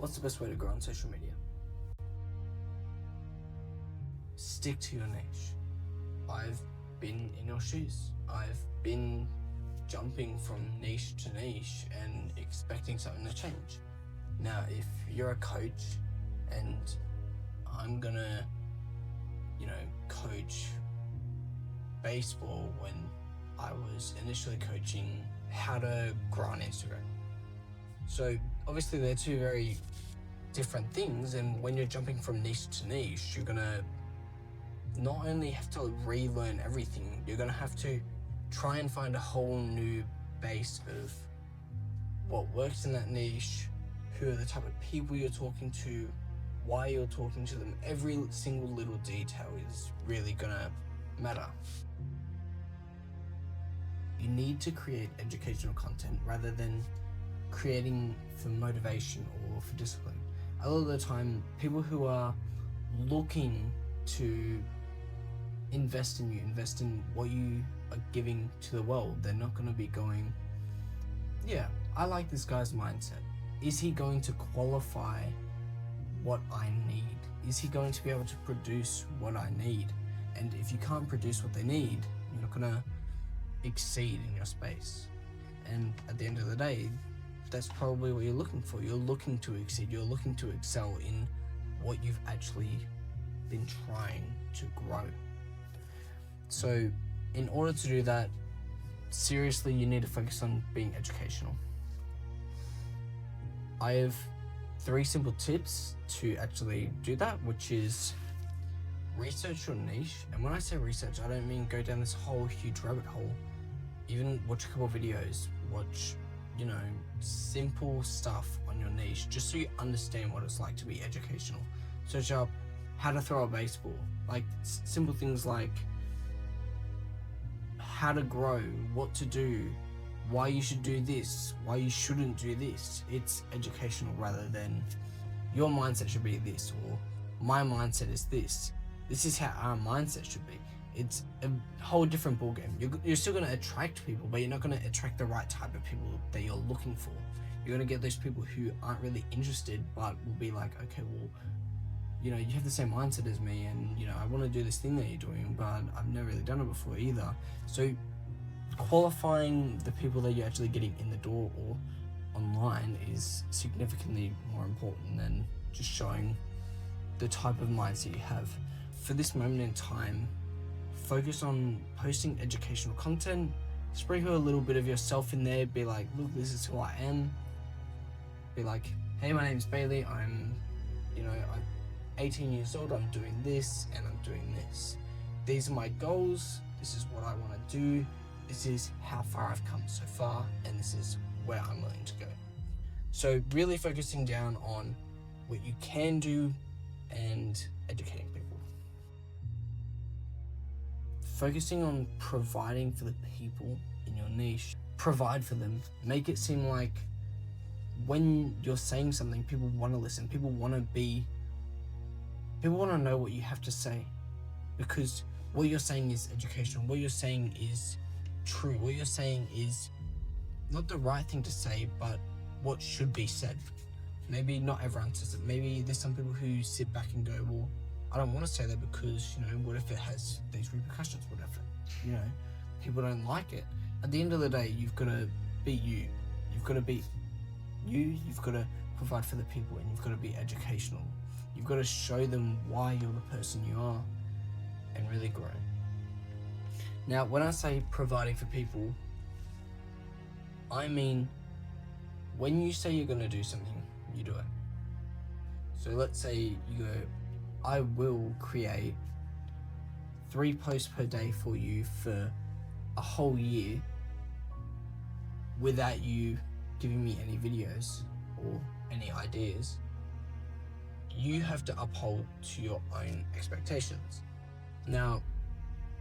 What's the best way to grow on social media? Stick to your niche. I've been in your shoes. I've been jumping from niche to niche and expecting something to change. Now, if you're a coach and I'm gonna, coach baseball when I was initially coaching how to grow on Instagram. So obviously they're two very different things, and when you're jumping from niche to niche, you're gonna not only have to relearn everything, you're gonna have to try and find a whole new base of what works in that niche, who are the type of people you're talking to, why you're talking to them. Every single little detail is really gonna matter. You need to create educational content rather than creating for motivation or for discipline. A lot of the time, people who are looking to invest in you, invest in what you are giving to the world, they're not going to be going, yeah, I like this guy's mindset. Is he going to qualify what I need? Is he going to be able to produce what I need? And if you can't produce what they need, you're not going to exceed in your space. And at the end of the day, that's probably what you're looking for. You're looking to exceed, you're looking to excel in what you've actually been trying to grow. So in order to do that, seriously, you need to focus on being educational. I have 3 simple tips to actually do that, which is research your niche. And when I say research, I don't mean go down this whole huge rabbit hole. Even watch a couple of videos, watch, simple stuff on your niche, just so you understand what it's like to be educational. Search up how to throw a baseball, like simple things like how to grow, what to do, why you should do this, why you shouldn't do this. It's educational rather than your mindset should be this, or my mindset is this. This is how our mindset should be. It's a whole different ballgame. You're still going to attract people, but you're not going to attract the right type of people that you're looking for. You're going to get those people who aren't really interested, but will be like, okay, well, you have the same mindset as me, and I want to do this thing that you're doing, but I've never really done it before either. So qualifying the people that you're actually getting in the door or online is significantly more important than just showing the type of mindset you have. For this moment in time, focus on posting educational content, sprinkle a little bit of yourself in there, be like, look, this is who I am. Be like, hey, my name's Bailey, I'm 18 years old, I'm doing this and I'm doing this. These are my goals, this is what I want to do, this is how far I've come so far, and this is where I'm willing to go. So really focusing down on what you can do and educating people. Focusing on providing for the people in your niche. Provide for them. Make it seem like when you're saying something, people want to listen. People want to know what you have to say, because what you're saying is educational. What you're saying is true. What you're saying is not the right thing to say, but what should be said. Maybe not everyone says it. Maybe there's some people who sit back and go, well, I don't want to say that because, what if it has these repercussions? What if, people don't like it? At the end of the day, you've got to be you. You've got to be you. You've got to provide for the people, and you've got to be educational. You've got to show them why you're the person you are and really grow. Now, when I say providing for people, I mean when you say you're going to do something, you do it. So let's say you go, I will create 3 posts per day for you for a whole year without you giving me any videos or any ideas. You have to uphold to your own expectations. Now,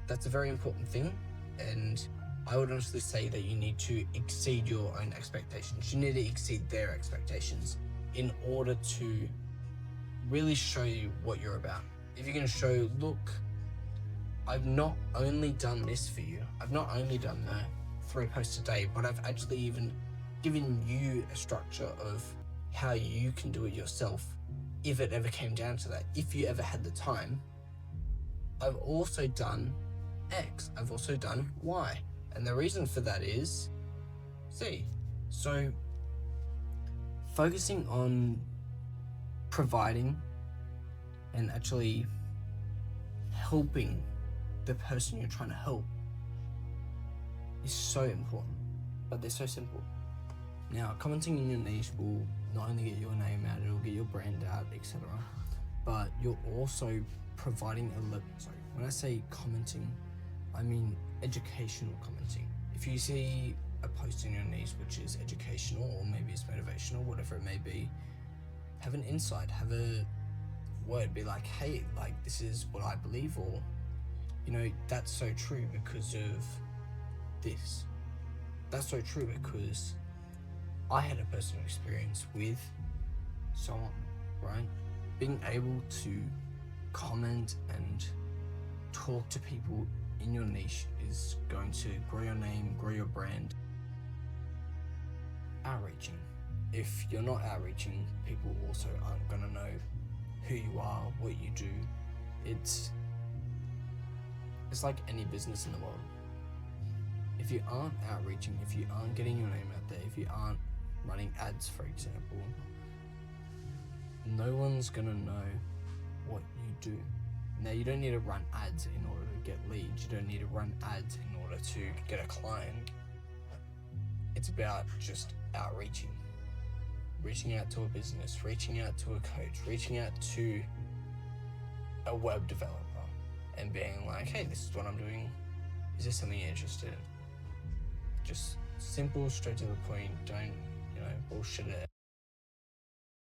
that's a very important thing, and I would honestly say that you need to exceed your own expectations. You need to exceed their expectations in order to really show you what you're about. If you're going to show, look, I've not only done this for you, I've not only done the 3 posts a day, but I've actually even given you a structure of how you can do it yourself if it ever came down to that, if you ever had the time. I've also done X, I've also done Y. And the reason for that is Z. So focusing on providing and actually helping the person you're trying to help is so important, but they're so simple. Now, commenting in your niche will not only get your name out, it'll get your brand out, etc. But you're also providing when I say commenting, I mean educational commenting. If you see a post in your niche which is educational, or maybe it's motivational, whatever it may be, have an insight, have a word, be like, hey, like, this is what I believe, or, you know, that's so true because of this. That's so true because I had a personal experience with someone, right? Being able to comment and talk to people in your niche is going to grow your name, grow your brand. Outreaching. If you're not outreaching, people also aren't going to know who you are, what you do. It's like any business in the world. If you aren't outreaching, if you aren't getting your name out there, if you aren't running ads, for example, no one's gonna know what you do. Now, you don't need to run ads in order to get leads. You don't need to run ads in order to get a client. It's about just outreaching. Reaching out to a business, reaching out to a coach, reaching out to a web developer and being like, hey, this is what I'm doing. Is this something you're interested in? Just simple, straight to the point. Don't, bullshit it.